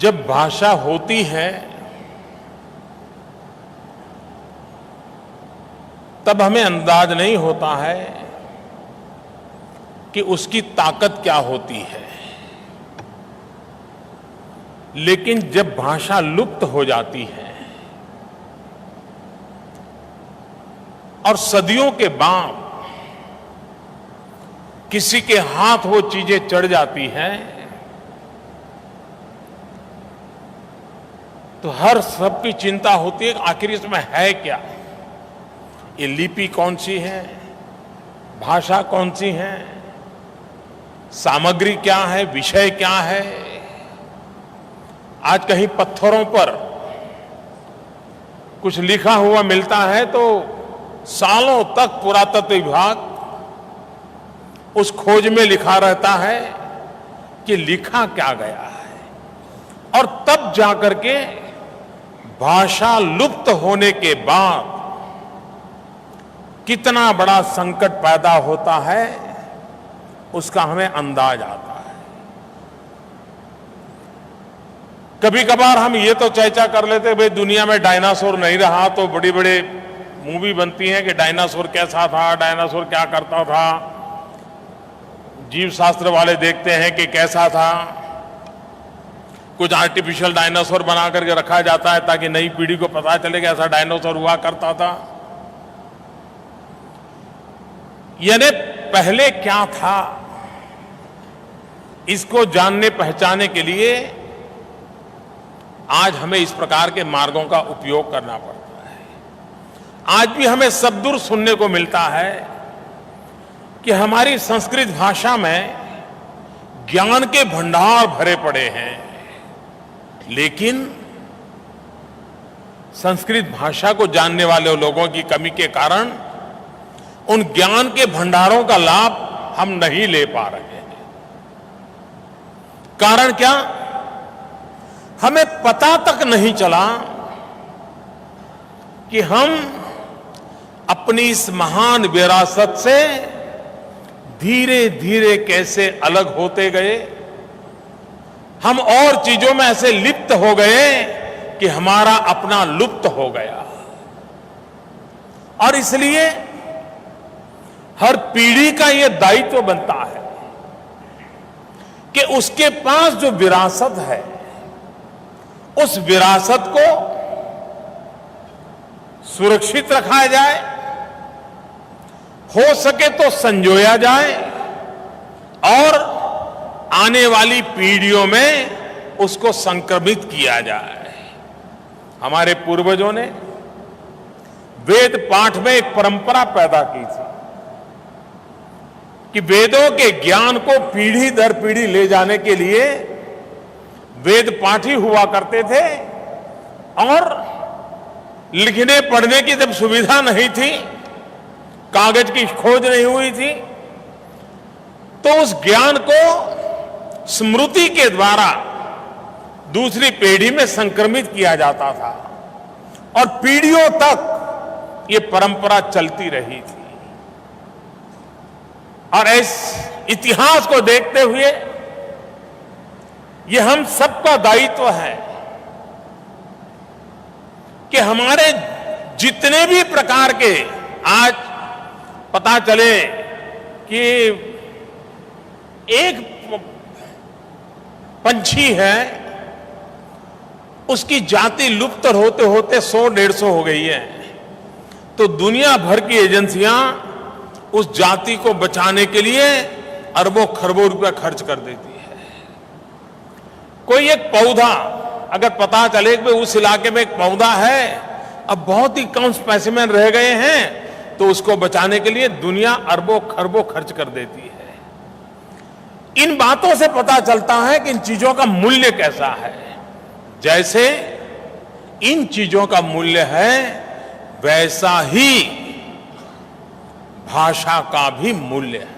जब भाषा होती है तब हमें अंदाज नहीं होता है कि उसकी ताकत क्या होती है, लेकिन जब भाषा लुप्त हो जाती है और सदियों के बाद किसी के हाथ वो चीजें चढ़ जाती हैं तो हर सबकी चिंता होती है कि आखिर इसमें है क्या, ये लिपि कौन सी है, भाषा कौन सी है, सामग्री क्या है, विषय क्या है। आज कहीं पत्थरों पर कुछ लिखा हुआ मिलता है तो सालों तक पुरातत्व विभाग उस खोज में लिखा रहता है कि लिखा क्या गया है, और तब जाकर के भाषा लुप्त होने के बाद कितना बड़ा संकट पैदा होता है उसका हमें अंदाज आता है। कभी कभार हम ये तो चर्चा कर लेते भाई दुनिया में डायनासोर नहीं रहा तो बड़ी बड़ी मूवी बनती है कि डायनासोर कैसा था, डायनासोर क्या करता था, जीव शास्त्र वाले देखते हैं कि कैसा था। कुछ आर्टिफिशियल डायनासोर बना करके रखा जाता है ताकि नई पीढ़ी को पता चले कि ऐसा डायनासोर हुआ करता था। यानी पहले क्या था इसको जानने पहचानने के लिए आज हमें इस प्रकार के मार्गों का उपयोग करना पड़ता है। आज भी हमें सबदूर सुनने को मिलता है कि हमारी संस्कृत भाषा में ज्ञान के भंडार भरे पड़े हैं, लेकिन संस्कृत भाषा को जानने वाले लोगों की कमी के कारण उन ज्ञान के भंडारों का लाभ हम नहीं ले पा रहे हैं। कारण क्या? हमें पता तक नहीं चला कि हम अपनी इस महान विरासत से धीरे धीरे कैसे अलग होते गए। हम और चीजों में ऐसे लिप्त हो गए कि हमारा अपना लुप्त हो गया। और इसलिए हर पीढ़ी का यह दायित्व बनता है कि उसके पास जो विरासत है उस विरासत को सुरक्षित रखा जाए, हो सके तो संजोया जाए और आने वाली पीढ़ियों में उसको संक्रमित किया जाए। हमारे पूर्वजों ने वेद पाठ में एक परंपरा पैदा की थी कि वेदों के ज्ञान को पीढ़ी दर पीढ़ी ले जाने के लिए वेद पाठी हुआ करते थे, और लिखने पढ़ने की जब सुविधा नहीं थी, कागज की खोज नहीं हुई थी, तो उस ज्ञान को स्मृति के द्वारा दूसरी पीढ़ी में संक्रमित किया जाता था और पीढ़ियों तक ये परंपरा चलती रही थी। और इस इतिहास को देखते हुए ये हम सबका दायित्व है कि हमारे जितने भी प्रकार के आज पता चले कि एक पंछी है उसकी जाति लुप्त होते होते 100-150 हो गई है, तो दुनिया भर की एजेंसियां उस जाति को बचाने के लिए अरबों खरबों रुपया खर्च कर देती है। कोई एक पौधा अगर पता चले कि उस इलाके में एक पौधा है, अब बहुत ही कम स्पेसिमेन रह गए हैं, तो उसको बचाने के लिए दुनिया अरबों खरबों खर्च कर देती है। इन बातों से पता चलता है कि इन चीजों का मूल्य कैसा है। जैसे इन चीजों का मूल्य है वैसा ही भाषा का भी मूल्य है।